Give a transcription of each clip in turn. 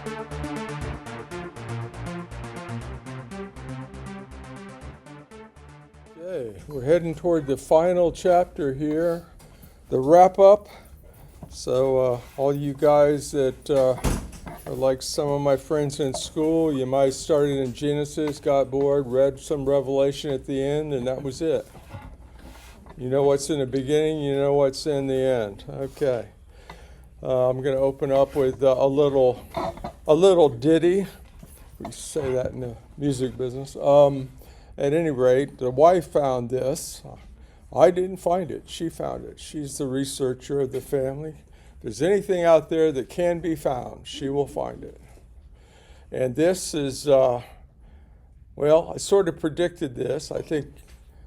Okay, we're heading toward the final chapter here, the wrap up. So all you guys that are like some of my friends in school, you might have started in Genesis, got bored, read some Revelation at the end, and that was it. You know what's in the beginning, you know what's in the end. Okay. I'm going to open up with a little ditty. We say that in the music business. At any rate, the wife found this. I didn't find it. She found it. She's the researcher of the family. If there's anything out there that can be found, she will find it. And this is, I sort of predicted this. I think,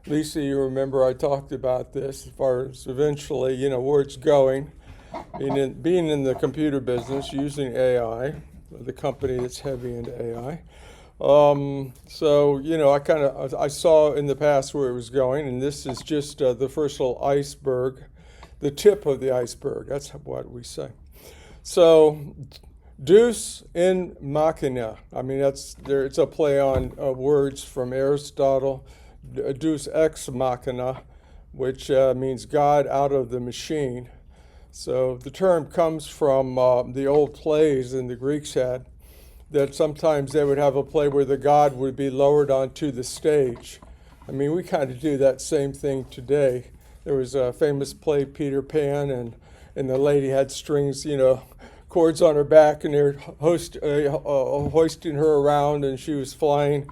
Lisa, you remember I talked about this as far as eventually, where it's going. Being in the computer business, using AI, the company that's heavy into AI. I saw in the past where it was going, and this is just the first little iceberg, the tip of the iceberg. That's what we say. So, Deus in machina. I mean, it's a play on words from Aristotle. Deus ex machina, which means God out of the machine. So the term comes from the old plays the Greeks had, that sometimes they would have a play where the god would be lowered onto the stage. I mean, we kind of do that same thing today. There was a famous play, Peter Pan, and the lady had strings, cords on her back, and they're hoisting her around, and she was flying.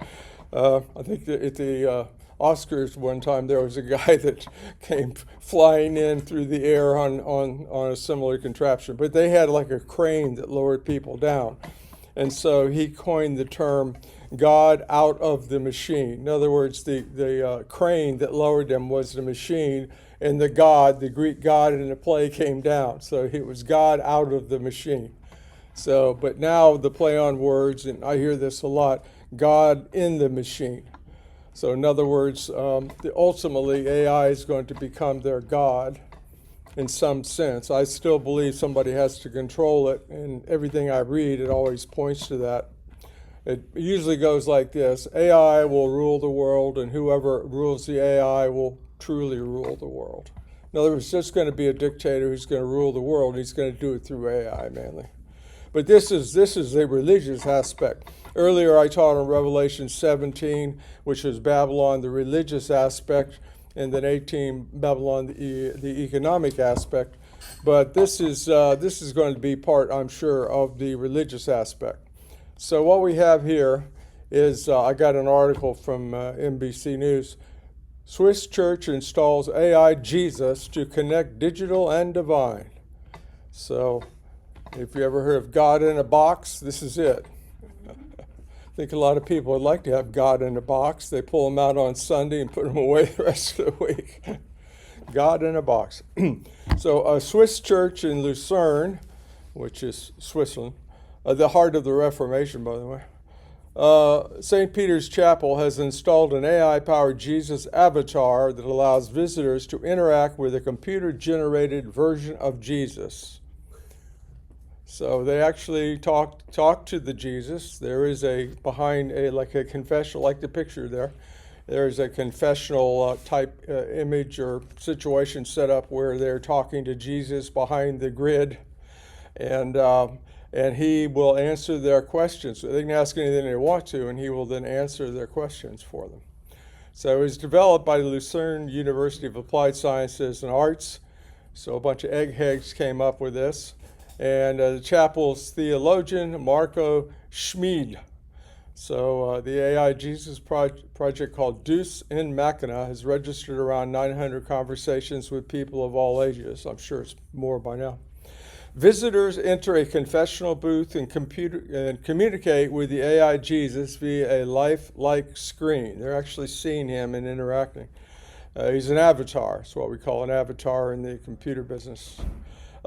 I think at the Oscars one time, there was a guy that came flying in through the air on a similar contraption. But they had like a crane that lowered people down. And so he coined the term God out of the machine. In other words, the crane that lowered them was the machine, and the Greek god in the play came down. So it was God out of the machine. So, but now the play on words, and I hear this a lot, God in the machine. So in other words, ultimately AI is going to become their God in some sense. I still believe somebody has to control it, and everything I read, it always points to that. It usually goes like this: AI will rule the world, and whoever rules the AI will truly rule the world. In other words, there's going to be a dictator who's going to rule the world, and he's going to do it through AI mainly. But this is a religious aspect. Earlier I taught on Revelation 17, which was Babylon, the religious aspect, and then 18, Babylon, the economic aspect. But this is going to be part, I'm sure, of the religious aspect. So what we have here is, I got an article from NBC News. Swiss church installs AI Jesus to connect digital and divine. So if you ever heard of God in a box, this is it. I think a lot of people would like to have God in a box. They pull them out on Sunday and put them away the rest of the week. God in a box. So a Swiss church in Lucerne, which is Switzerland, the heart of the Reformation, by the way, St. Peter's Chapel has installed an AI-powered Jesus avatar that allows visitors to interact with a computer-generated version of Jesus. So they actually talk to the Jesus. There is behind a confessional, like the picture there. There's a confessional type image or situation set up where they're talking to Jesus behind the grid, and he will answer their questions. So they can ask anything they want to, and he will then answer their questions for them. So it was developed by the Lucerne University of Applied Sciences and Arts. So a bunch of eggheads came up with this. And the chapel's theologian, Marco Schmid. So the AI Jesus project called Deus in Machina has registered around 900 conversations with people of all ages. I'm sure it's more by now. Visitors enter a confessional booth and communicate with the AI Jesus via a lifelike screen. They're actually seeing him and interacting. He's an avatar. It's what we call an avatar in the computer business.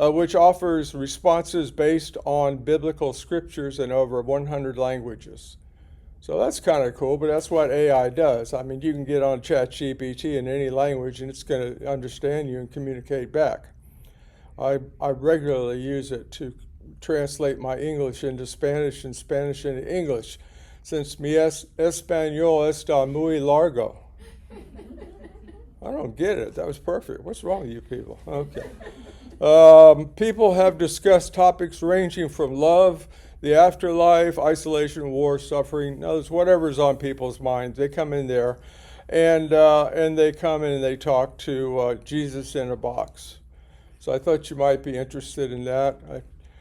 Which offers responses based on biblical scriptures in over 100 languages. So that's kind of cool, but that's what AI does. I mean, you can get on ChatGPT in any language, and it's going to understand you and communicate back. I regularly use it to translate my English into Spanish and Spanish into English, since mi español está muy largo. I don't get it. That was perfect. What's wrong with you people? Okay. People have discussed topics ranging from love, the afterlife, isolation, war, suffering. In other words, whatever's on people's minds, they come in there, and they come in and they talk to Jesus in a box. So I thought you might be interested in that.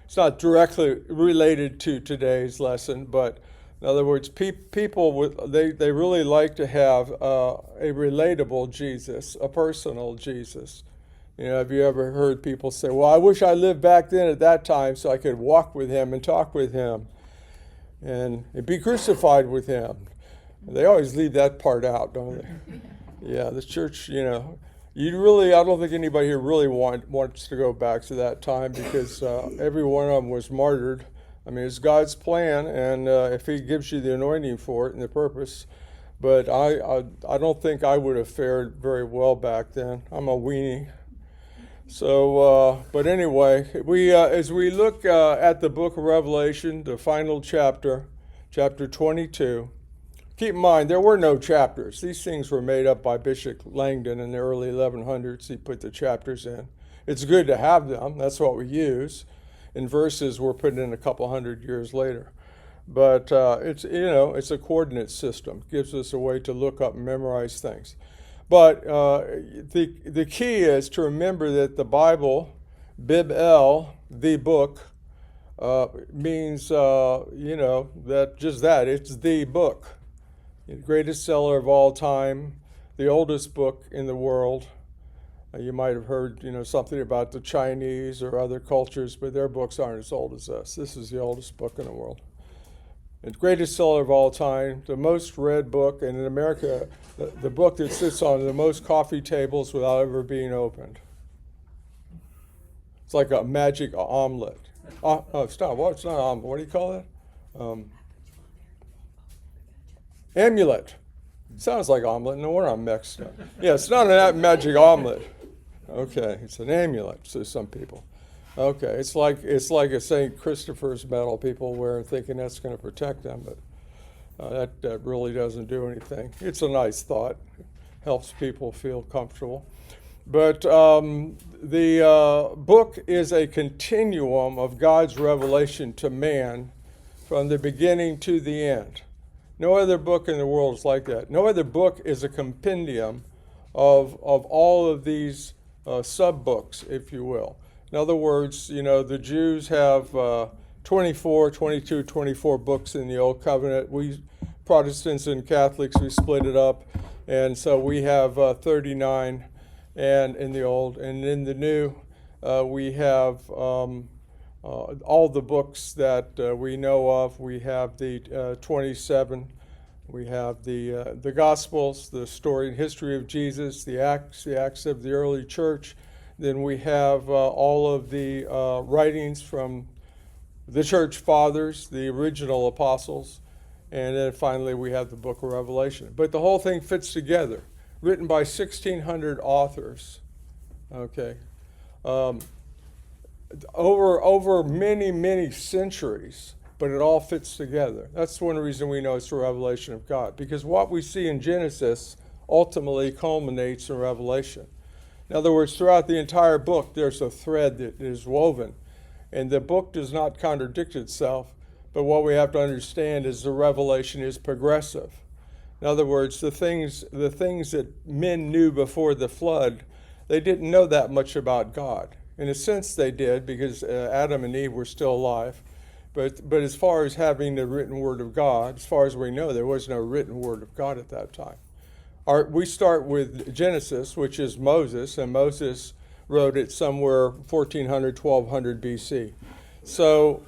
It's not directly related to today's lesson, but in other words, people they really like to have a relatable Jesus, a personal Jesus. You know, have you ever heard people say, well, I wish I lived back then at that time so I could walk with him and talk with him and be crucified with him. They always leave that part out, don't they? Yeah, the church, I don't think anybody here really wants to go back to that time, because every one of them was martyred. I mean, it's God's plan, and if he gives you the anointing for it and the purpose. But I don't think I would have fared very well back then. I'm a weenie. So, but anyway, as we look at the book of Revelation, the final chapter 22, keep in mind, there were no chapters. These things were made up by Bishop Langdon in the early 1100s. He put the chapters in. It's good to have them. That's what we use. And verses were put in a couple hundred years later. But it's a coordinate system. It gives us a way to look up and memorize things. But the key is to remember that the Bible, Bib-El, the book, means, it's the book. The greatest seller of all time, the oldest book in the world. You might have heard, something about the Chinese or other cultures, but their books aren't as old as us. This is the oldest book in the world. The greatest seller of all time, the most read book, and in America, the book that sits on the most coffee tables without ever being opened. It's like a magic omelet. It's not an omelet. What do you call that? Amulet. Sounds like omelet. No wonder I'm mixed up. Yeah, it's not a magic omelet. Okay, it's an amulet to some people. Okay, it's like a St. Christopher's medal people wear, thinking that's going to protect them, but that really doesn't do anything. It's a nice thought. Helps people feel comfortable. But the book is a continuum of God's revelation to man from the beginning to the end. No other book in the world is like that. No other book is a compendium of all of these sub-books, if you will. In other words, the Jews have 24 books in the Old Covenant. We Protestants and Catholics, we split it up, and so we have 39 and in the Old. And in the New, we have all the books that we know of. We have the 27. We have the Gospels, the story and history of Jesus, the Acts of the early church. Then we have all of the writings from the church fathers, the original apostles. And then finally we have the book of Revelation. But the whole thing fits together, written by 1,600 authors, okay, over many, many centuries. But it all fits together. That's one reason we know it's the revelation of God, because what we see in Genesis ultimately culminates in Revelation. In other words, throughout the entire book, there's a thread that is woven, and the book does not contradict itself, but what we have to understand is the revelation is progressive. In other words, the things that men knew before the flood, they didn't know that much about God. In a sense, they did, because Adam and Eve were still alive. But as far as having the written word of God, as far as we know, there was no written word of God at that time. We start with Genesis, which is Moses, and Moses wrote it somewhere 1400, 1200 BC. So,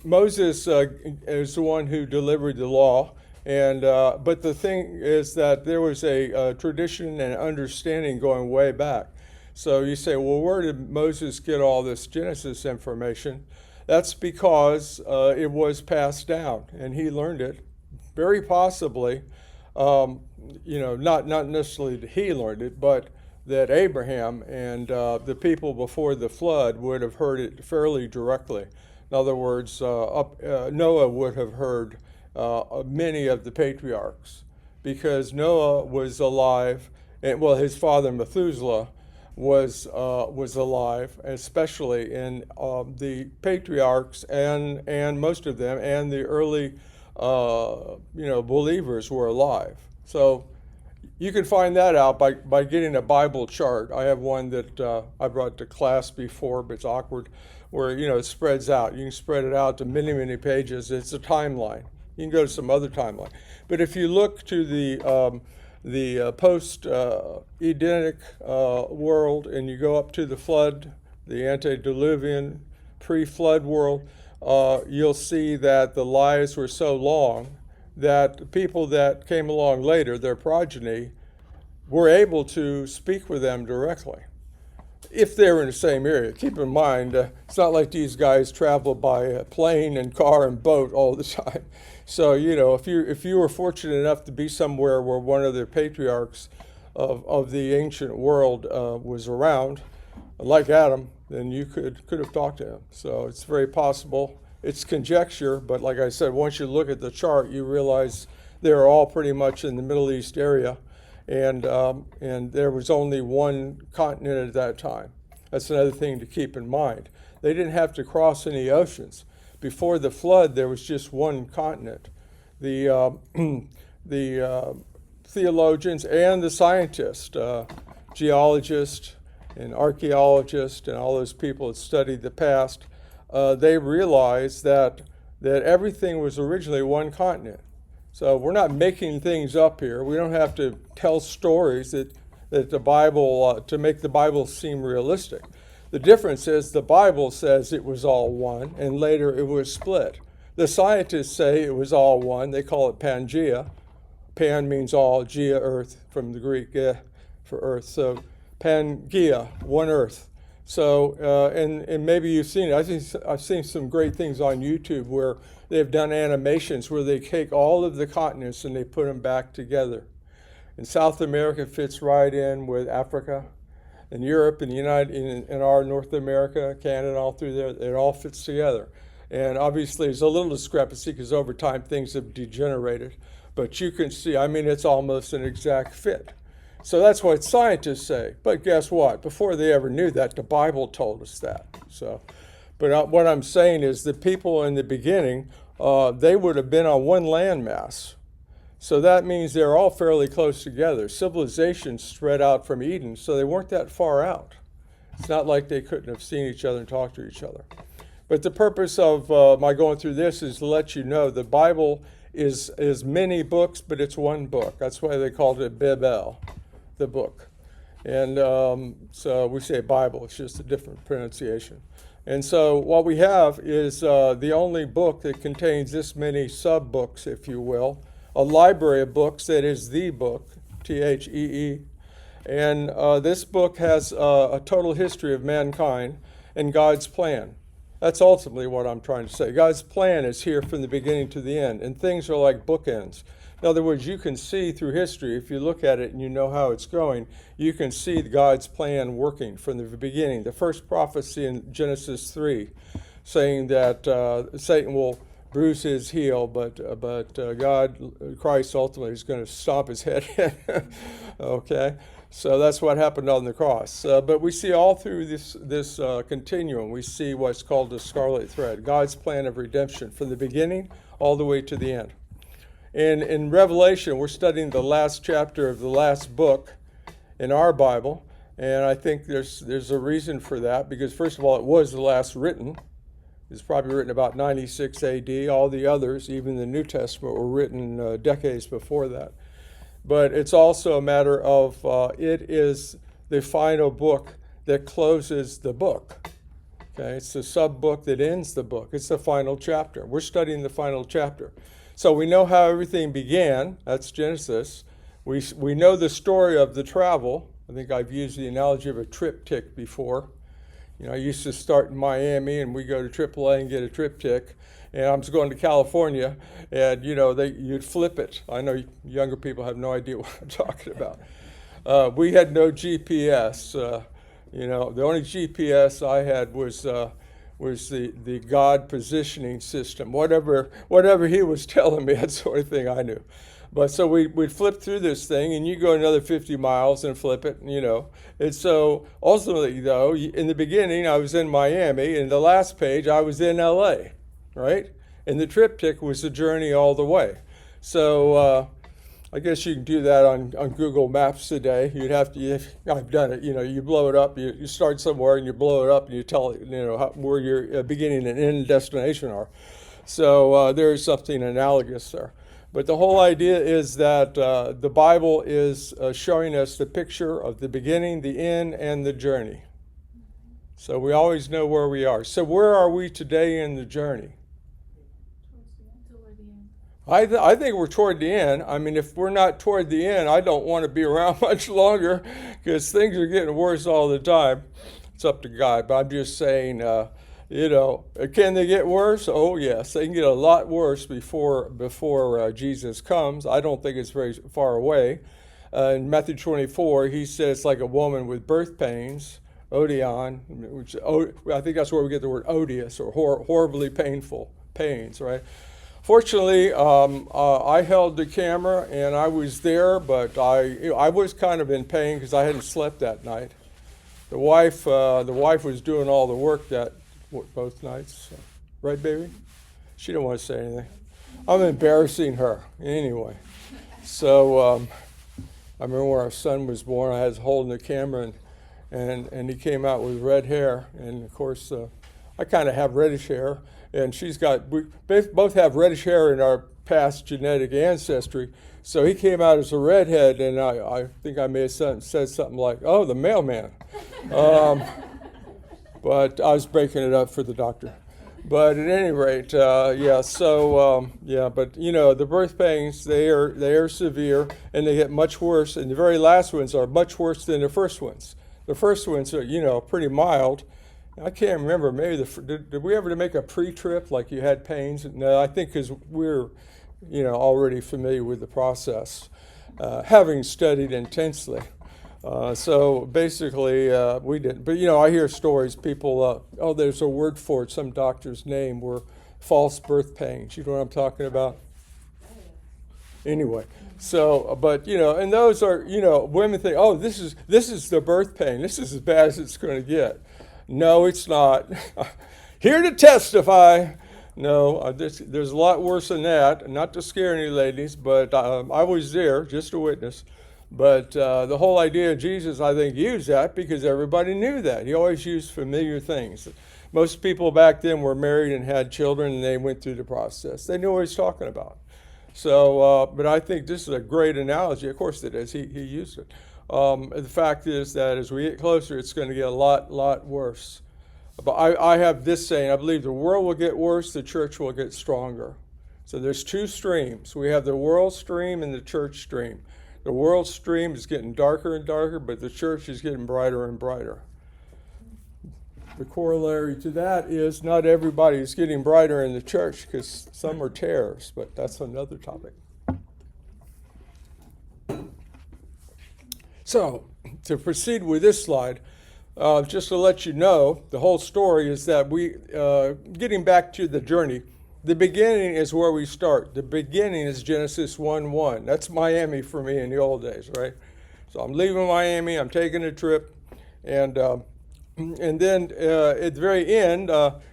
Moses is the one who delivered the law, and but the thing is that there was a tradition and understanding going way back. So you say, well, where did Moses get all this Genesis information? That's because it was passed down, and he learned it, very possibly, not necessarily that he learned it, but that Abraham and the people before the flood would have heard it fairly directly. In other words, Noah would have heard many of the patriarchs, because Noah was alive, and well, his father Methuselah was alive, especially in the patriarchs and most of them, and the early believers were alive. So you can find that out by getting a Bible chart. I have one that I brought to class before, but it's awkward, where it spreads out. You can spread it out to many, many pages. It's a timeline. You can go to some other timeline. But if you look to the post-Edenic world, and you go up to the flood, the antediluvian, pre-flood world, you'll see that the lives were so long that the people that came along later, their progeny, were able to speak with them directly, if they were in the same area. Keep in mind, it's not like these guys travel by plane and car and boat all the time. So, if you were fortunate enough to be somewhere where one of the patriarchs of the ancient world was around, like Adam, then you could have talked to him. So it's very possible. It's conjecture, but like I said, once you look at the chart, you realize they're all pretty much in the Middle East area, and there was only one continent at that time. That's another thing to keep in mind. They didn't have to cross any oceans. Before the flood, there was just one continent. The theologians and the scientists, geologists and archaeologists, and all those people that studied the past, they realized that everything was originally one continent. So we're not making things up here. We don't have to tell stories that the Bible to make the Bible seem realistic. The difference is the Bible says it was all one, and later it was split. The scientists say it was all one. They call it Pangea. Pan means all, Gea, earth, from the Greek for earth. So Pangea, one earth. So, and maybe you've seen it. I've seen some great things on YouTube where they've done animations where they take all of the continents and they put them back together. And South America fits right in with Africa, and Europe, and in our North America, Canada, all through there. It all fits together. And obviously, there's a little discrepancy because over time things have degenerated. But you can see, it's almost an exact fit. So that's what scientists say. But guess what? Before they ever knew that, the Bible told us that. So, but what I'm saying is the people in the beginning, they would have been on one landmass. So that means they're all fairly close together. Civilization spread out from Eden, so they weren't that far out. It's not like they couldn't have seen each other and talked to each other. But the purpose of my going through this is to let you know the Bible is many books, but it's one book. That's why they called it Bibel, the book. And so we say Bible, it's just a different pronunciation. And so what we have is the only book that contains this many sub-books, if you will, a library of books that is the book, Thee. And this book has a total history of mankind and God's plan. That's ultimately what I'm trying to say. God's plan is here from the beginning to the end, and things are like bookends. In other words, you can see through history, if you look at it and you know how it's going, you can see God's plan working from the beginning. The first prophecy in Genesis 3, saying that Satan will bruise his heel, but God, Christ ultimately is going to stomp his head in. Okay? So that's what happened on the cross. But we see all through this continuum, we see what's called the scarlet thread, God's plan of redemption from the beginning all the way to the end. And in Revelation, we're studying the last chapter of the last book in our Bible, and I think there's a reason for that, because first of all, it was the last written. It's probably written about 96 AD. All the others, even the New Testament, were written decades before that. But it's also a matter of it is the final book that closes the book. Okay, it's the sub-book that ends the book. It's the final chapter. We're studying the final chapter. So we know how everything began. That's Genesis. We know the story of the travel. I think I've used the analogy of a triptych before. I used to start in Miami, and we go to AAA and get a triptych. And I was going to California, and you'd flip it. I know younger people have no idea what I'm talking about. We had no GPS. The only GPS I had was the God positioning system. Whatever he was telling me, that's the only thing I knew. But so we'd flip through this thing, and you go another 50 miles and flip it, And so ultimately, though, in the beginning, I was in Miami, and the last page, I was in LA, right? And the triptych was the journey all the way. So I guess you can do that on Google Maps today. I've done it, you blow it up, you start somewhere and you blow it up and you tell it, where your beginning and end destination are. So there's something analogous there. But the whole idea is that the Bible is showing us the picture of the beginning, the end, and the journey. So we always know where we are. So where are we today in the journey? I think we're toward the end. I mean, if we're not toward the end, I don't want to be around much longer because things are getting worse all the time. It's up to God. But I'm just saying, can they get worse? Oh, yes. They can get a lot worse before Jesus comes. I don't think it's very far away. In Matthew 24, he says it's like a woman with birth pains, Odeon, which I think that's where we get the word odious or horribly painful pains, right? Fortunately, I held the camera and I was there, but I was kind of in pain because I hadn't slept that night. The wife was doing all the work both nights, right, baby? She didn't want to say anything. I'm embarrassing her anyway. So I remember when our son was born, I was holding the camera and he came out with red hair, and of course I kind of have reddish hair. And we both have reddish hair in our past genetic ancestry. So he came out as a redhead, and I think I may have said something like, "Oh, the mailman." But I was breaking it up for the doctor. But at any rate, yeah. So but the birth pains they are severe, and they get much worse. And the very last ones are much worse than the first ones. The first ones are pretty mild. I can't remember. Maybe did we ever make a pre-trip like you had pains? No, I think because we're, already familiar with the process, having studied intensely. So basically, we didn't. But I hear stories. People, there's a word for it. Some doctor's name were false birth pains. You know what I'm talking about? Anyway. So, but and those are women think, oh, this is the birth pain. This is as bad as it's going to get. No, it's not. Here to testify. No, there's a lot worse than that. Not to scare any ladies, but I was there just to witness. But the whole idea of Jesus, I think, used that because everybody knew that. He always used familiar things. Most people back then were married and had children, and they went through the process. They knew what he was talking about. So, but I think this is a great analogy. Of course it is. He used it. The fact is that as we get closer, it's going to get a lot worse. But I have this saying, I believe the world will get worse, the church will get stronger. So there's two streams. We have the world stream and the church stream. The world stream is getting darker and darker, but the church is getting brighter and brighter. The corollary to that is not everybody is getting brighter in the church because some are tares, but that's another topic. So, to proceed with this slide, just to let you know, the whole story is that getting back to the journey, the beginning is where we start. The beginning is Genesis 1:1. That's Miami for me in the old days, right? So I'm leaving Miami, I'm taking a trip, and then at the very end,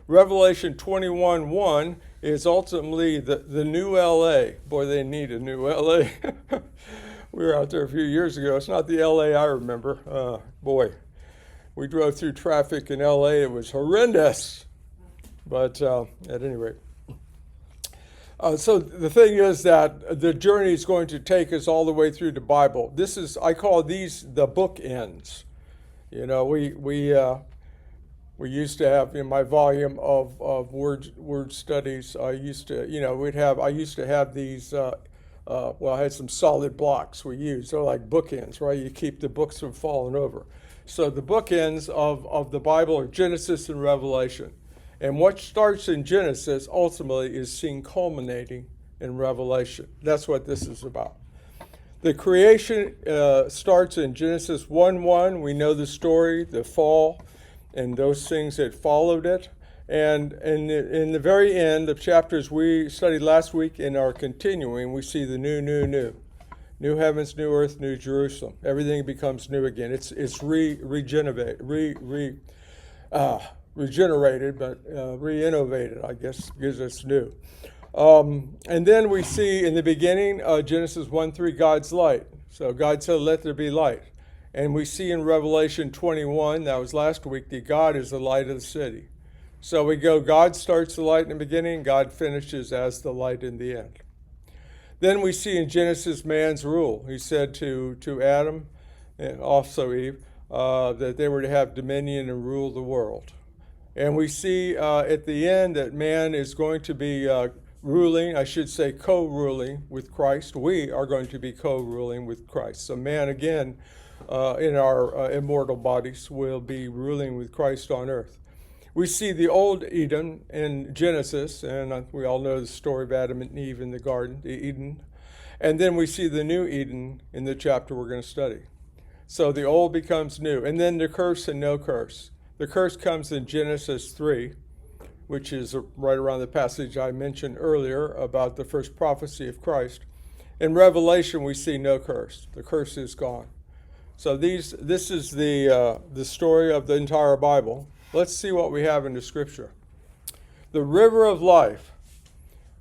Revelation 21:1 is ultimately the new LA. Boy, they need a new LA. We were out there a few years ago. It's not the LA I remember. Boy, we drove through traffic in LA. It was horrendous. But at any rate. So the thing is that the journey is going to take us all the way through the Bible. I call these the bookends. We used to have in my volume of word studies. I used to have these. I had some solid blocks we used. They're like bookends, right? You keep the books from falling over. So the bookends of the Bible are Genesis and Revelation. And what starts in Genesis ultimately is seen culminating in Revelation. That's what this is about. The creation starts in Genesis 1:1. We know the story, the fall, and those things that followed it. And in the very end of chapters we studied last week and are continuing, we see the new. New heavens, new earth, new Jerusalem. Everything becomes new again. It's regenerated, but re-innovated, I guess, gives us new. And then we see in the beginning, Genesis 1:3, God's light. So God said, let there be light. And we see in Revelation 21, that was last week, that God is the light of the city. So we go, God starts the light in the beginning, God finishes as the light in the end. Then we see in Genesis man's rule. He said to Adam and also Eve that they were to have dominion and rule the world. And we see at the end that man is going to be ruling, I should say co-ruling with Christ. We are going to be co-ruling with Christ. So man, again, in our immortal bodies, will be ruling with Christ on earth. We see the old Eden in Genesis, and we all know the story of Adam and Eve in the garden, the Eden. And then we see the new Eden in the chapter we're going to study. So the old becomes new. And then the curse and no curse. The curse comes in Genesis 3, which is right around the passage I mentioned earlier about the first prophecy of Christ. In Revelation, we see no curse. The curse is gone. So this is the story of the entire Bible. Let's see what we have in the scripture. The river of life.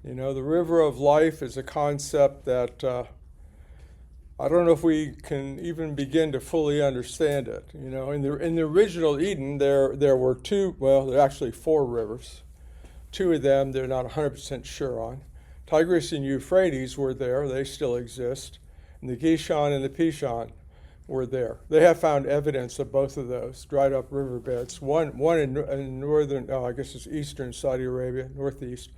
You know, the river of life is a concept that I don't know if we can even begin to fully understand it. You know, in the original Eden, there were there are actually 4 rivers. 2 of them they're not 100% sure on. Tigris and Euphrates were there; they still exist. And the Gishon and the Pishon were there. They have found evidence of both of those dried up riverbeds. One in northern, I guess it's eastern Saudi Arabia, northeast,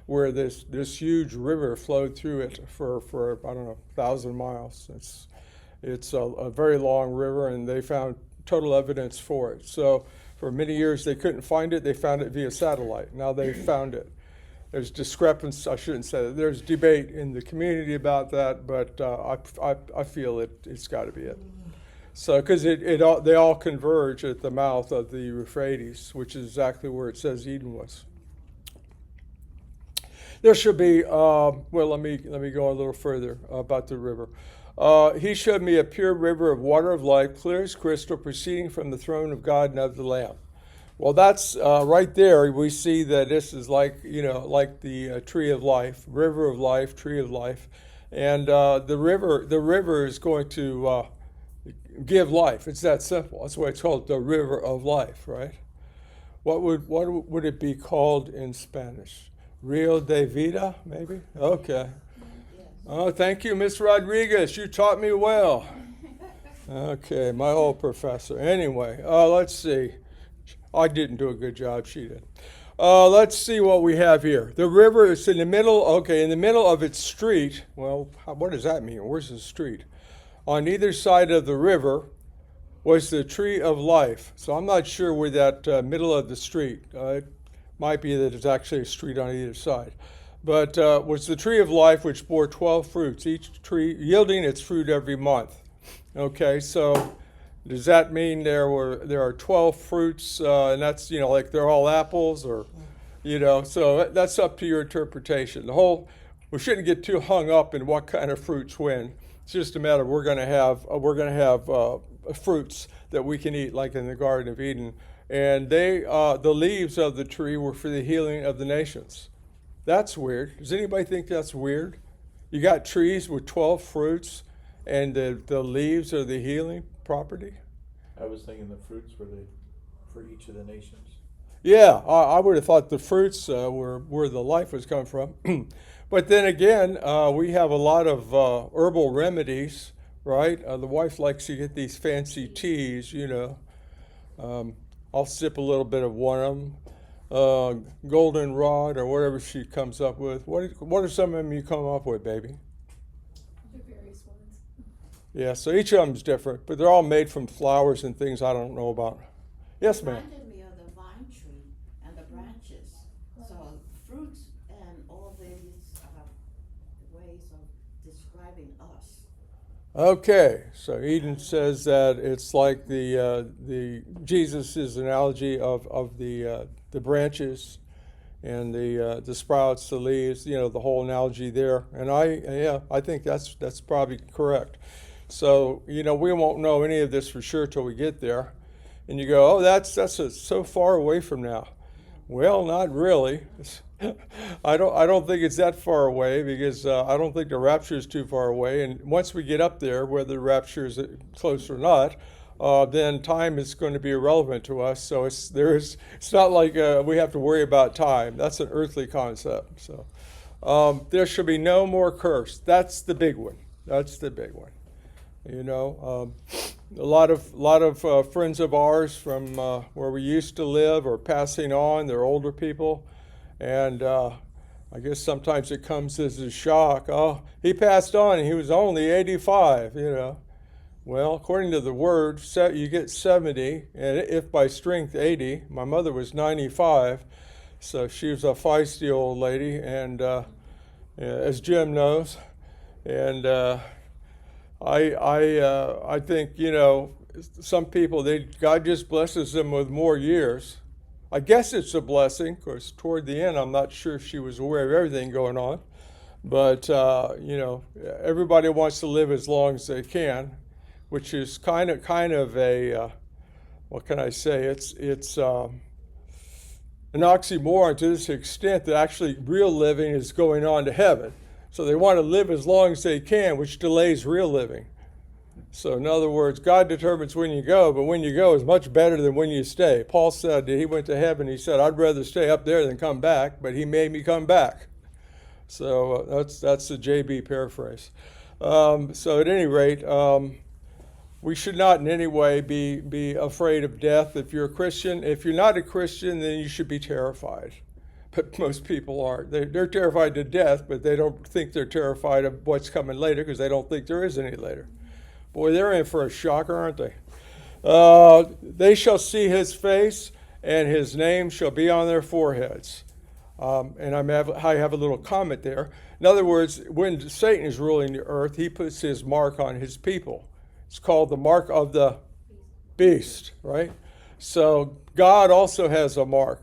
where this huge river flowed through it for I don't know 1,000 miles. It's a very long river, and they found total evidence for it. So for many years they couldn't find it. They found it via satellite. Now they found it. There's discrepancy. I shouldn't say that. There's debate in the community about that, but I feel it's got to be it. So because they all converge at the mouth of the Euphrates, which is exactly where it says Eden was. There should be. Let me go a little further about the river. He showed me a pure river of water of life, clear as crystal, proceeding from the throne of God and of the Lamb. Well, that's right there. We see that this is like the tree of life, river of life, tree of life, and the river is going to give life. It's that simple. That's why it's called the river of life, right? What would it be called in Spanish? Rio de Vida, maybe? Okay. Oh, thank you, Miss Rodriguez. You taught me well. Okay, my old professor. Anyway, let's see. I didn't do a good job. She did. Let's see what we have here. The river is in the middle. Okay, in the middle of its street. Well, what does that mean? Where's the street? On either side of the river was the tree of life. So I'm not sure where that middle of the street. It might be that it's actually a street on either side. But was the tree of life, which bore 12 fruits, each tree yielding its fruit every month. Okay, so does that mean there are 12 fruits, and that's, like they're all apples, or, so that's up to your interpretation. We shouldn't get too hung up in what kind of fruits when. It's just a matter of we're going to have fruits that we can eat, like in the Garden of Eden, and the leaves of the tree were for the healing of the nations. That's weird. Does anybody think that's weird? You got trees with 12 fruits, and the leaves are the healing property? I was thinking the fruits were for each of the nations. Yeah, I would have thought the fruits were where the life was coming from. But then again, we have a lot of herbal remedies, right? The wife likes to get these fancy teas, I'll sip a little bit of one of them. Goldenrod or whatever she comes up with. What are some of them you come up with, baby? The various ones. Yeah, so each of them is different, but they're all made from flowers and things I don't know about. Yes, ma'am. It reminded me of the vine tree and the branches. So fruits and all these ways of describing us. Okay, so Eden says that it's like the Jesus' analogy of the branches and the sprouts, the leaves, the whole analogy there. And I think that's probably correct. So we won't know any of this for sure till we get there. And you go, oh, that's so far away from now. Well, not really. I don't think it's that far away because I don't think the rapture is too far away. And once we get up there, whether the rapture is close or not, then time is going to be irrelevant to us. So it's not like we have to worry about time. That's an earthly concept. So there shall be no more curse. That's the big one. That's the big one. A lot of friends of ours from where we used to live are passing on. They're older people, and I guess sometimes it comes as a shock. Oh, he passed on, and he was only 85. Well, according to the word, you get 70, and if by strength 80. My mother was 95, so she was a feisty old lady, and as Jim knows, and I think some people God just blesses them with more years. I guess it's a blessing, because toward the end I'm not sure she was aware of everything going on, but everybody wants to live as long as they can, which is kind of a what can I say? It's an oxymoron to this extent that actually real living is going on to heaven. So they want to live as long as they can, which delays real living. So in other words, God determines when you go, but when you go is much better than when you stay. Paul said that he went to heaven. He said, I'd rather stay up there than come back, but he made me come back. So that's the JB paraphrase. So at any rate, we should not in any way be afraid of death if you're a Christian. If you're not a Christian, then you should be terrified. But most people aren't. They're terrified to death, but they don't think they're terrified of what's coming later because they don't think there is any later. Boy, they're in for a shocker, aren't they? They shall see his face, and his name shall be on their foreheads. And I have a little comment there. In other words, when Satan is ruling the earth, he puts his mark on his people. It's called the mark of the beast, right? So God also has a mark.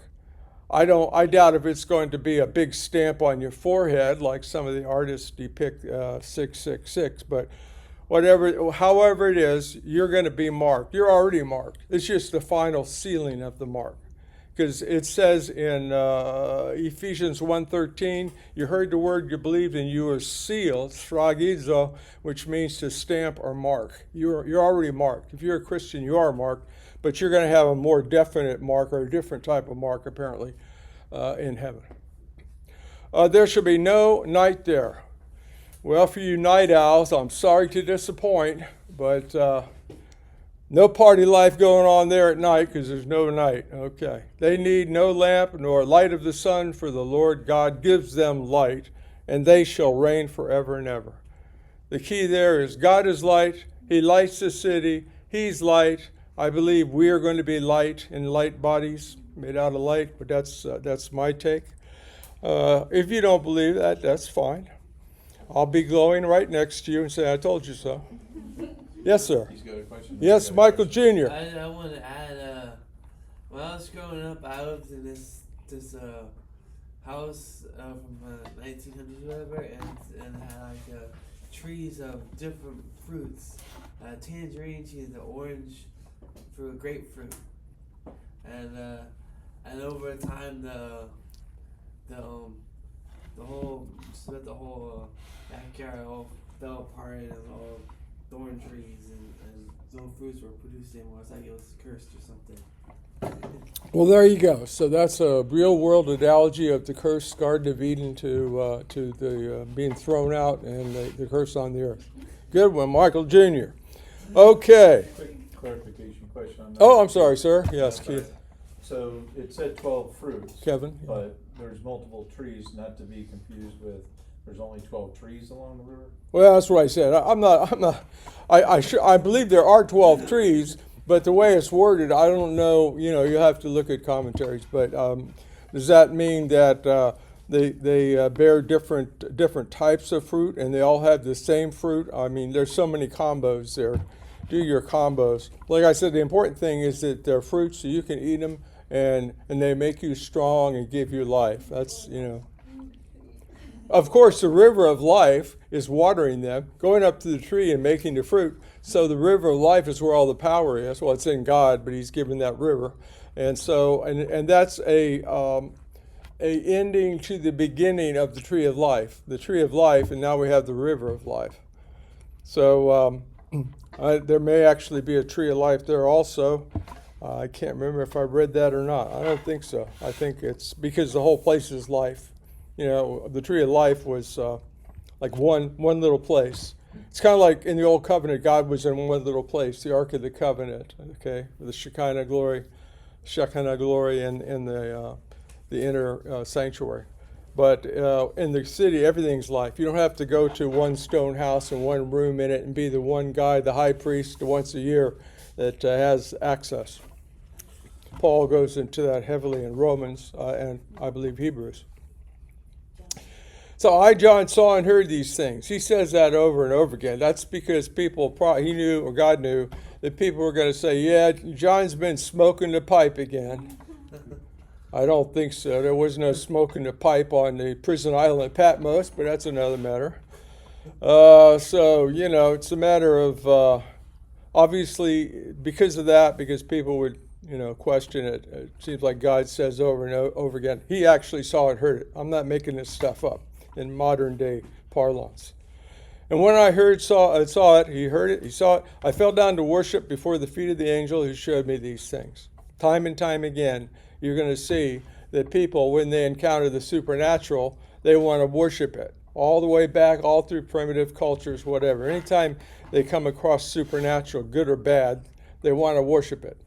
I doubt if it's going to be a big stamp on your forehead like some of the artists depict 666, but however it is, you're going to be marked. You're already marked. It's just the final sealing of the mark. Because it says in Ephesians 1:13, you heard the word, you believed, and you are sealed, sphragizo, which means to stamp or mark. You're already marked. If you're a Christian, you are marked, but you're going to have a more definite mark or a different type of mark, apparently, in heaven. There shall be no night there. Well, for you night owls, I'm sorry to disappoint, but no party life going on there at night because there's no night. Okay. They need no lamp nor light of the sun, for the Lord God gives them light, and they shall reign forever and ever. The key there is God is light. He lights the city. He's light. I believe we are going to be light in light bodies made out of light, but that's my take. If you don't believe that, that's fine. I'll be glowing right next to you and say, I told you so. Yes, sir. He's got a question. Yes, Michael Jr. I want to add, when I was growing up, I lived in this house from the 1900s or whatever, and had like trees of different fruits, tangerine trees, the orange fruit, grapefruit, and over time the whole backyard all fell apart and all thorn trees and no fruits were produced anymore. It's like it was cursed or something. Well, there you go. So that's a real world analogy of the cursed Garden of Eden to the being thrown out and the curse on the earth. Good one, Michael Jr. Okay. Quick clarification question on that. Oh, I'm sorry, sir. Yes, Keith. So it said 12 fruits. Kevin. But there's multiple trees, not to be confused with there's only 12 trees along the river. Well, that's what I said. I believe there are 12 trees, but the way it's worded, I don't know. You have to look at commentaries. But does that mean that They bear different types of fruit, and they all have the same fruit. I mean, there's so many combos there. Do your combos. Like I said, the important thing is that they're fruits, so you can eat them, and they make you strong and give you life. That's, Of course, the river of life is watering them, going up to the tree and making the fruit. So the river of life is where all the power is. Well, it's in God, but He's given that river, and so and that's a ending to the beginning of the tree of life. The tree of life, and now we have the river of life. So there may actually be a tree of life there also. I can't remember if I read that or not. I don't think so. I think it's because the whole place is life. The tree of life was like one little place. It's kind of like in the Old Covenant, God was in one little place, the Ark of the Covenant, okay, the Shekinah glory in the inner sanctuary. But in the city, everything's life. You don't have to go to one stone house and one room in it and be the one guy, the high priest, once a year that has access. Paul goes into that heavily in Romans and I believe Hebrews. So I, John, saw and heard these things. He says that over and over again. That's because he knew, or God knew, that people were going to say, yeah, John's been smoking the pipe again. I don't think so. There was no smoking the pipe on the prison island at Patmos, but that's another matter. So, it's a matter of, obviously, because of that, because people would, question it. It seems like God says over and over again, He actually saw and heard it. I'm not making this stuff up in modern day parlance. And when I saw it, he heard it, he saw it, I fell down to worship before the feet of the angel who showed me these things. Time and time again, you're going to see that people, when they encounter the supernatural, they want to worship it. All the way back, all through primitive cultures, whatever. Anytime they come across supernatural, good or bad, they want to worship it.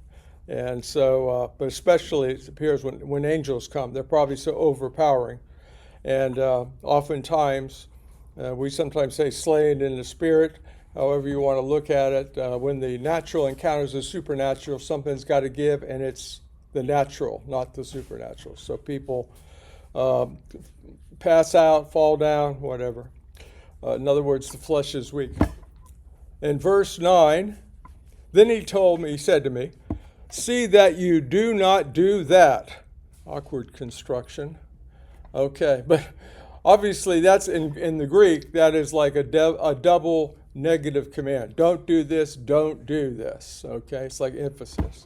And so, but especially it appears when angels come, they're probably so overpowering. And oftentimes, we sometimes say slain in the spirit, however you want to look at it. When the natural encounters the supernatural, something's got to give, and it's the natural, not the supernatural. So people pass out, fall down, whatever. In other words, the flesh is weak. In verse 9, then he said to me, see that you do not do that. Awkward construction. Okay, but obviously that's in the Greek, that is like a double negative command. Don't do this, don't do this. Okay, it's like emphasis.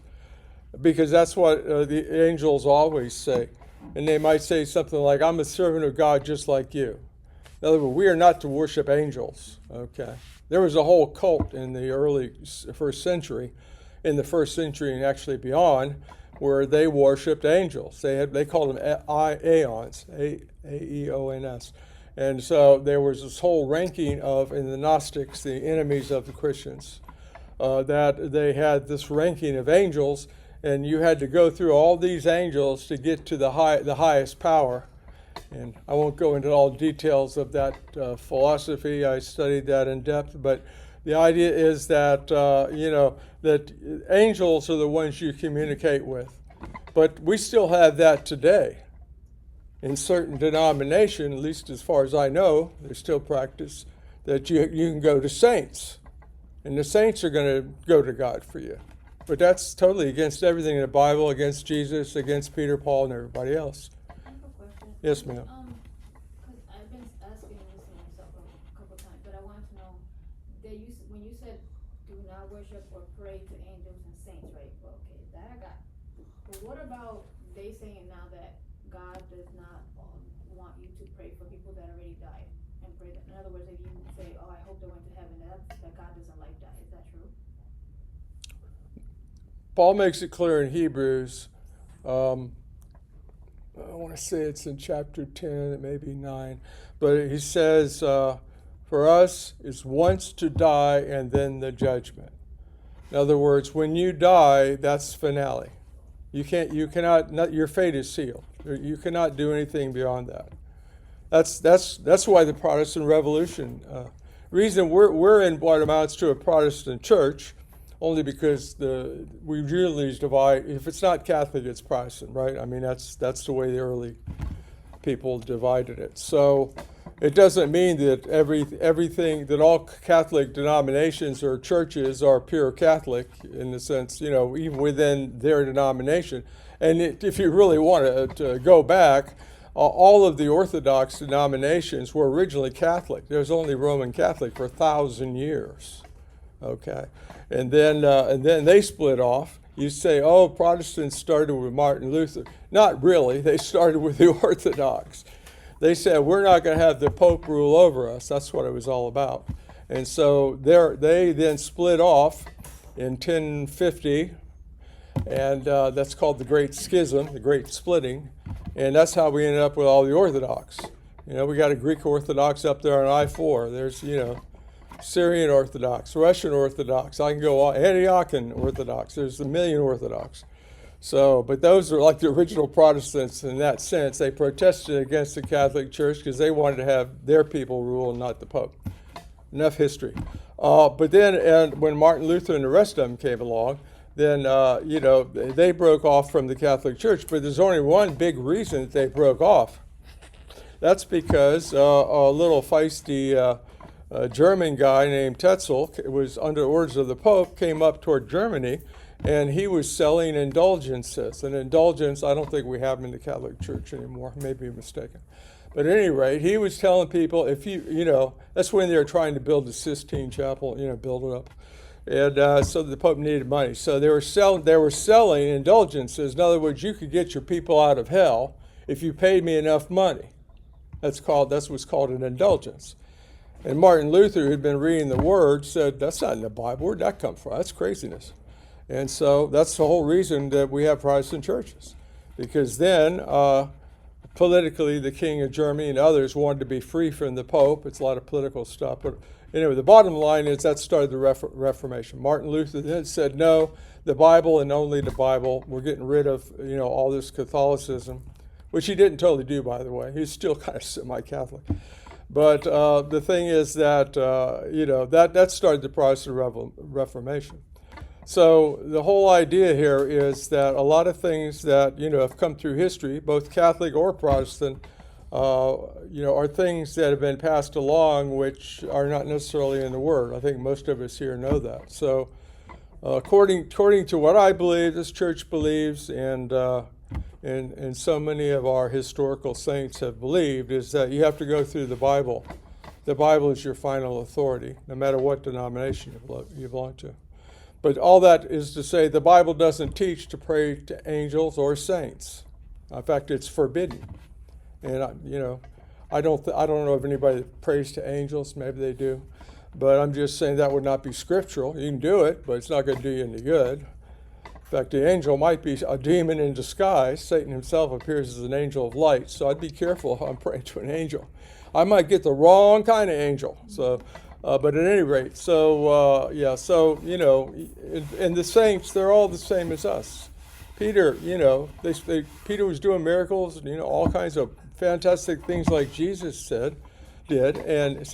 Because that's what the angels always say. And they might say something like, I'm a servant of God just like you. In other words, we are not to worship angels. Okay, there was a whole cult in the early first century, and actually beyond, where they worshipped angels. They called them aeons, A-E-O-N-S. And so there was this whole ranking of, in the Gnostics, the enemies of the Christians, that they had this ranking of angels, and you had to go through all these angels to get to the highest power. And I won't go into all details of that philosophy. I studied that in depth, but the idea is that, that angels are the ones you communicate with. But we still have that today. In certain denominations, at least as far as I know, they still practice that you can go to saints. And the saints are going to go to God for you. But that's totally against everything in the Bible, against Jesus, against Peter, Paul, and everybody else. I have a question. Yes, ma'am. Because I've been asking this to myself a couple of times, but I wanted to know, when you said do not worship or pray to angels and saints, right? Well, okay, that I got. But what about they saying now that God does not want you to pray for people that already died and pray that? In other words, if you say, oh, I hope they went to heaven, that God doesn't like that. Is that true? Paul makes it clear in Hebrews. I want to say it's in chapter 10, it may be 9. But he says, for us, it's once to die and then the judgment. In other words, when you die, that's finale. You cannot, your fate is sealed. You cannot do anything beyond that. That's why the Protestant Revolution, reason we're in what amounts to a Protestant church, only because we really divide. If it's not Catholic, it's Protestant, right? I mean, that's the way the early people divided it. So it doesn't mean that everything, that all Catholic denominations or churches are pure Catholic in the sense, even within their denomination. And if you really want to go back, all of the Orthodox denominations were originally Catholic. There was only Roman Catholic for 1,000 years. Okay, and then they split off. You say, oh, Protestants started with Martin Luther. Not really. They started with the Orthodox. They said, we're not going to have the Pope rule over us. That's what it was all about. And so they then split off in 1050, and that's called the Great Schism, the Great Splitting. And that's how we ended up with all the Orthodox. We got a Greek Orthodox up there on I-4. There's, Syrian Orthodox, Russian Orthodox. I can go on, Antiochian Orthodox. There's a million Orthodox. So, but those are like the original Protestants in that sense. They protested against the Catholic Church because they wanted to have their people rule and not the Pope. Enough history. But then when Martin Luther and the rest of them came along, then, they broke off from the Catholic Church. But there's only one big reason that they broke off. That's because a little feisty German guy named Tetzel was under orders of the Pope, came up toward Germany, and he was selling indulgences. An indulgence, I don't think we have them in the Catholic Church anymore. Maybe I'm mistaken. But at any rate, he was telling people, if that's when they were trying to build the Sistine Chapel, build it up. And so the Pope needed money. So they were selling indulgences. In other words, you could get your people out of hell if you paid me enough money. That's what's called an indulgence. And Martin Luther, who'd been reading the Word, said, that's not in the Bible. Where'd that come from? That's craziness. And so that's the whole reason that we have Protestant churches. Because then, politically, the King of Germany and others wanted to be free from the Pope. It's a lot of political stuff. But anyway, the bottom line is that started the Reformation. Martin Luther then said, no, the Bible and only the Bible. We're getting rid of, all this Catholicism, which he didn't totally do, by the way. He's still kind of semi-Catholic. But the thing is that, that started the Protestant Reformation. So the whole idea here is that a lot of things that, have come through history, both Catholic or Protestant, are things that have been passed along which are not necessarily in the Word. I think most of us here know that. So according to what I believe, this church believes, and so many of our historical saints have believed, is that you have to go through the Bible. The Bible is your final authority, no matter what denomination you belong to. But all that is to say, the Bible doesn't teach to pray to angels or saints. In fact, it's forbidden. And I don't know if anybody prays to angels. Maybe they do, but I'm just saying that would not be scriptural. You can do it, but it's not going to do you any good. In fact, the angel might be a demon in disguise. Satan himself appears as an angel of light, so I'd be careful if I'm praying to an angel. I might get the wrong kind of angel. So, but at any rate, and the saints, they're all the same as us. Peter, Peter was doing miracles, all kinds of fantastic things like Jesus did, and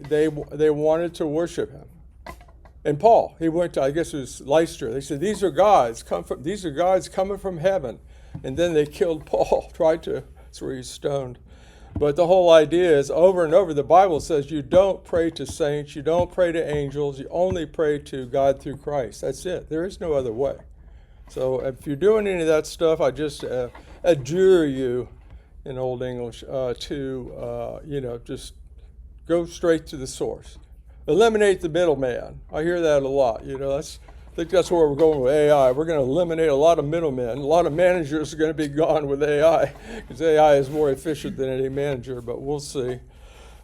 they wanted to worship him. And Paul, he went to, I guess it was Lystra. They said, these are gods coming from heaven. And then they killed Paul, that's where he's stoned. But the whole idea is, over and over, the Bible says you don't pray to saints, you don't pray to angels, you only pray to God through Christ. That's it. There is no other way. So if you're doing any of that stuff, I just adjure you, in Old English, to just go straight to the source. Eliminate the middleman. I hear that a lot. I think that's where we're going with AI. We're going to eliminate a lot of middlemen. A lot of managers are going to be gone with AI, because AI is more efficient than any manager, but we'll see.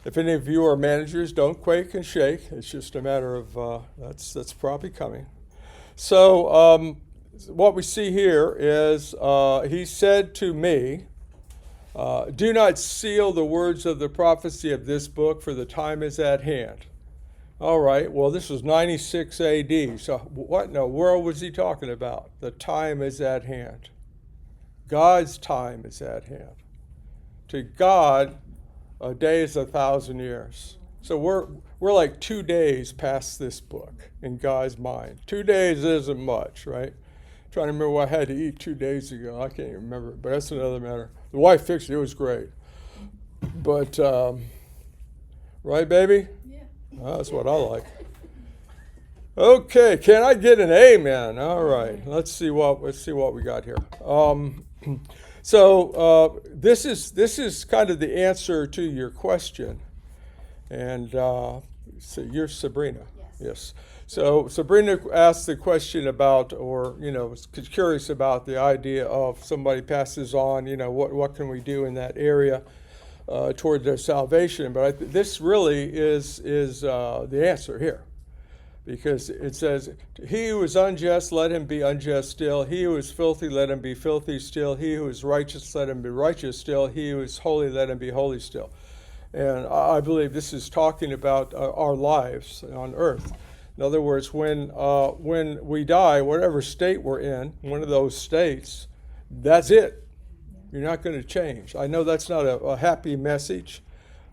If any of you are managers, don't quake and shake. It's just a matter of, that's probably coming. So what we see here is, he said to me, do not seal the words of the prophecy of this book, for the time is at hand. All right, well, this was 96 AD, so what in the world was he talking about? The time is at hand. God's time is at hand. To God, a day is 1,000 years. So we're like 2 days past this book in God's mind. 2 days isn't much, right? Trying to remember what I had to eat 2 days ago. I can't even remember, but that's another matter. The wife fixed it. It was great. But, right, baby? Yeah. Oh, that's what I like. Okay, can I get an amen? All right, let's see what we got here. This is kind of the answer to your question, and so you're Sabrina. Yes. So Sabrina asked the question about, or was curious about the idea of somebody passes on. What can we do in that area toward their salvation? But this really is the answer here. Because it says, he who is unjust, let him be unjust still. He who is filthy, let him be filthy still. He who is righteous, let him be righteous still. He who is holy, let him be holy still. And I believe this is talking about our lives on earth. In other words, when we die, whatever state we're in, one of those states, that's it. You're not going to change. I know that's not a happy message.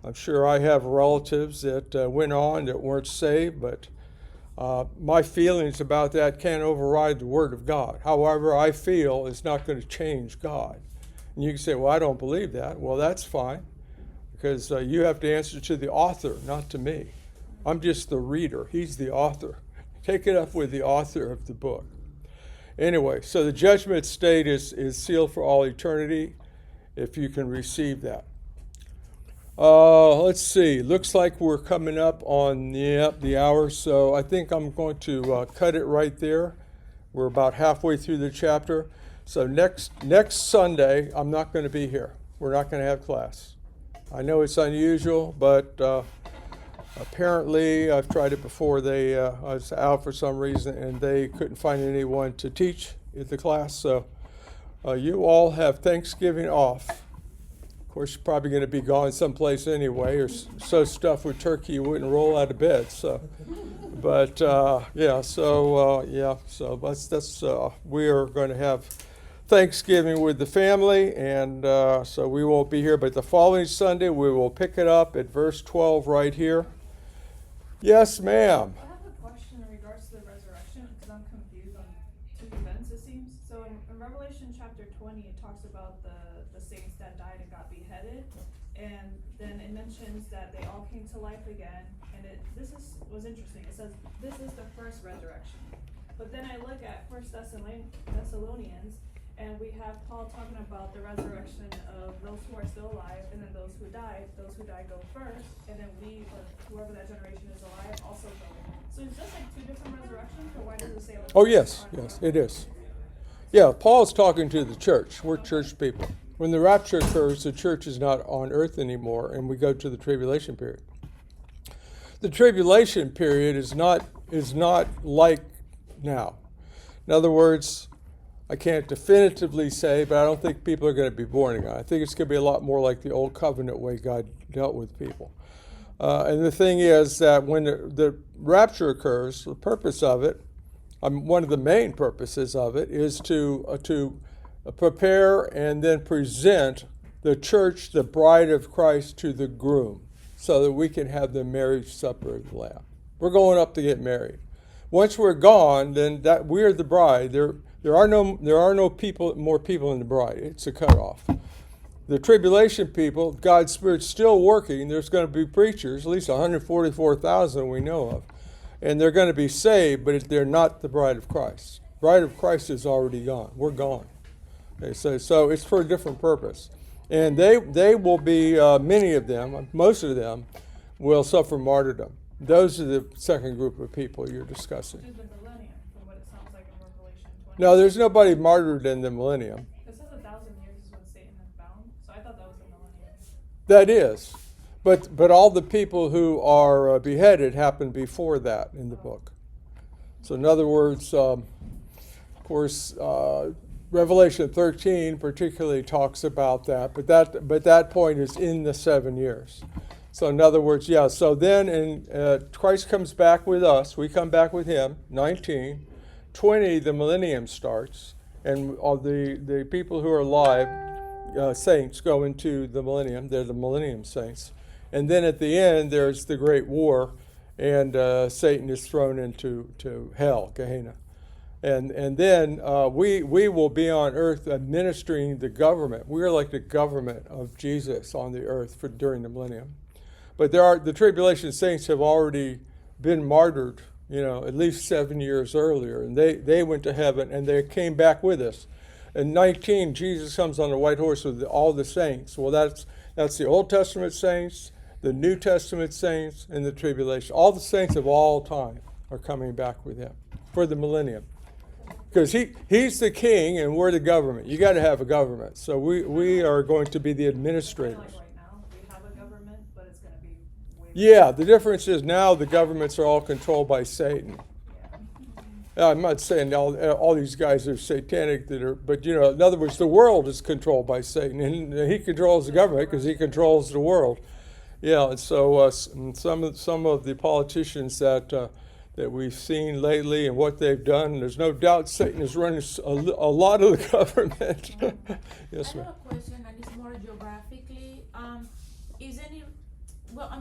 I'm sure I have relatives that went on that weren't saved, but my feelings about that can't override the Word of God. However I feel is not going to change God. And you can say, well, I don't believe that. Well, that's fine, because you have to answer to the author, not to me. I'm just the reader. He's the author. Take it up with the author of the book. Anyway, so the judgment state is sealed for all eternity, if you can receive that. Let's see. Looks like we're coming up on the hour, so I think I'm going to cut it right there. We're about halfway through the chapter. So next Sunday, I'm not going to be here. We're not going to have class. I know it's unusual, but apparently I've tried it before. I was out for some reason, and they couldn't find anyone to teach at the class. So you all have Thanksgiving off. Of course, you're probably going to be gone someplace anyway, or so stuffed with turkey you wouldn't roll out of bed. So, but so that's we are going to have Thanksgiving with the family, and so we won't be here. But the following Sunday, we will pick it up at verse 12 right here. Yes, ma'am. I have a question in regards to the resurrection, because I'm confused on two events, it seems. So in Revelation chapter 20, it talks about the saints that died and got beheaded, and then it mentions that they all came to life again, and was interesting. It says, this is the first resurrection. But then I look at 1 Thessalonians, and we have Paul talking about the resurrection of those who are still alive, and then those who died. Those who died go first, and then we, or whoever that generation is alive, also go. So is this like two different resurrections, or why does it say like? Oh, yes, it is. Yeah, Paul's talking to the church. We're church people. When the rapture occurs, the church is not on earth anymore, and we go to the tribulation period. The tribulation period is not like now. In other words, I can't definitively say, but I don't think people are going to be born again. I think it's going to be a lot more like the old covenant way God dealt with people. And the thing is that when the rapture occurs, the purpose of it, one of the main purposes of it, is to prepare and then present the church, the bride of Christ, to the groom, so that we can have the marriage supper of the Lamb. We're going up to get married. Once we're gone, then that we're the bride. There are no more people in the bride. It's a cutoff. The tribulation people, God's Spirit's still working. There's going to be preachers, at least 144,000 we know of, and they're going to be saved, but they're not the bride of Christ. Bride of Christ is already gone. We're gone. Okay, so it's for a different purpose. And they will be, many of them, most of them, will suffer martyrdom. Those are the second group of people you're discussing. Which is the millennium, from what it sounds like in Revelation 20. No, there's nobody martyred in the millennium. It says 1,000 years is when Satan is bound, so I thought that was the millennium. That is. But all the people who are beheaded happened before that in the book. So in other words, of course, Revelation 13 particularly talks about that, but that point is in the 7 years. So in other words, yeah, so then Christ comes back with us, we come back with him, 19, 20, the millennium starts, and all the people who are alive, saints, go into the millennium, they're the millennium saints. And then at the end, there's the great war, and Satan is thrown into hell, Gehenna. And then we will be on earth administering the government. We are like the government of Jesus on the earth during the millennium. But the tribulation saints have already been martyred, at least 7 years earlier, and they went to heaven and they came back with us. In 19, Jesus comes on the white horse with all the saints. Well, that's the Old Testament saints, the New Testament saints, and the tribulation. All the saints of all time are coming back with him for the millennium. Because he's the king and we're the government. You got to have a government. So we are going to be the administrators. Like right now, we have a government, but it's going to be way. Yeah, the difference is now the governments are all controlled by Satan. I'm not saying all these guys are satanic, but in other words, the world is controlled by Satan, and he controls the government because he controls the world. Yeah, and so some of the politicians that we've seen lately and what they've done, there's no doubt Satan is running a lot of the government. Yes, I ma'am. have a question, and it's more geographically. I'm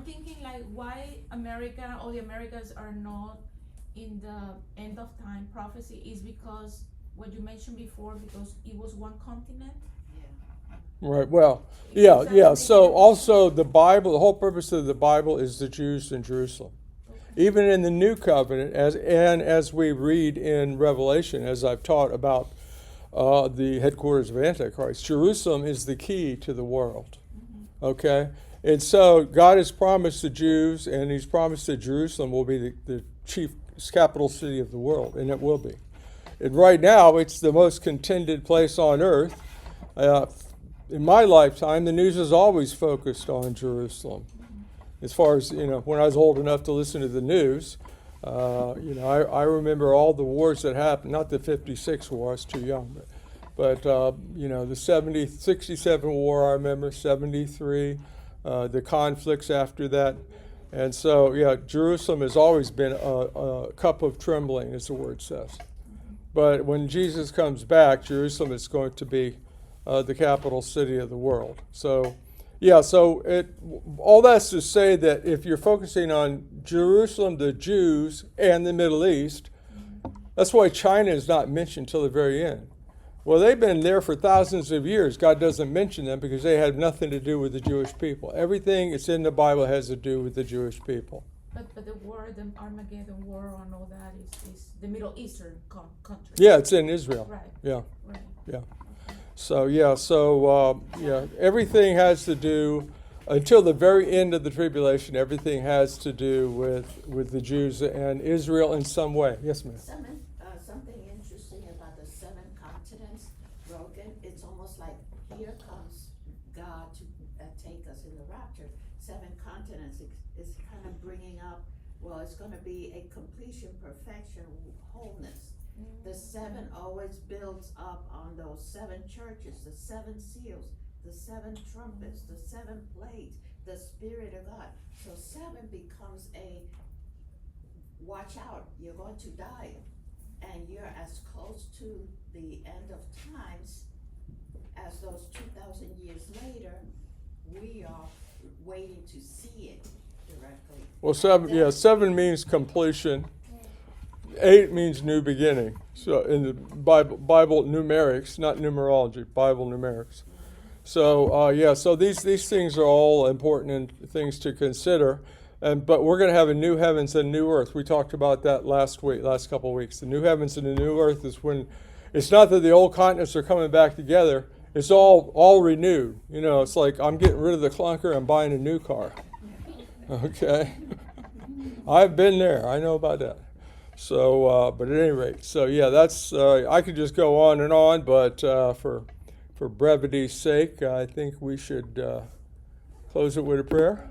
thinking like why America or the Americas are not in the end of time prophecy is because what you mentioned before, because it was one continent. Right. Well, yeah. So also the Bible, the whole purpose of the Bible is the Jews in Jerusalem. Even in the New Covenant, as we read in Revelation, as I've taught about the headquarters of Antichrist, Jerusalem is the key to the world. Okay? And so God has promised the Jews, and he's promised that Jerusalem will be the chief capital city of the world, and it will be. And right now, it's the most contended place on earth. In my lifetime, the news is always focused on Jerusalem. As far as, when I was old enough to listen to the news, I remember all the wars that happened, not the 56 war, I was too young, but the 67 war I remember, 73, the conflicts after that. And so, Jerusalem has always been a cup of trembling, as the word says. But when Jesus comes back, Jerusalem is going to be the capital city of the world. So, all that's to say that if you're focusing on Jerusalem, the Jews, and the Middle East, that's why China is not mentioned till the very end. Well, they've been there for thousands of years. God doesn't mention them because they have nothing to do with the Jewish people. Everything that's in the Bible has to do with the Jewish people. But the war, the Armageddon war and all that is the Middle Eastern country. Yeah, it's in Israel. Right. Yeah. Right. Yeah. So everything has to do, until the very end of the tribulation, everything has to do with the Jews and Israel in some way. Yes, ma'am. Something interesting about the 7 continents broken. It's almost like here comes God to take us in the rapture. 7 continents is kind of bringing up, well, it's going to be a completion, perfection, wholeness. The 7 always builds up on those 7 churches, the 7 seals, the 7 trumpets, the 7 plagues, the Spirit of God. So 7 becomes a watch out, you're going to die. And you're as close to the end of times as those 2,000 years later, we are waiting to see it directly. Well, 7 means completion. 8 means new beginning. So in the Bible numerics, not numerology, Bible numerics. So so these things are all important things to consider. But we're going to have a new heavens and new earth. We talked about that last couple of weeks. The new heavens and the new earth is when it's not that the old continents are coming back together. It's all renewed. It's like I'm getting rid of the clunker. I'm buying a new car. Okay, I've been there. I know about that. So, but at any rate, that's I could just go on and on, but for brevity's sake, I think we should close it with a prayer.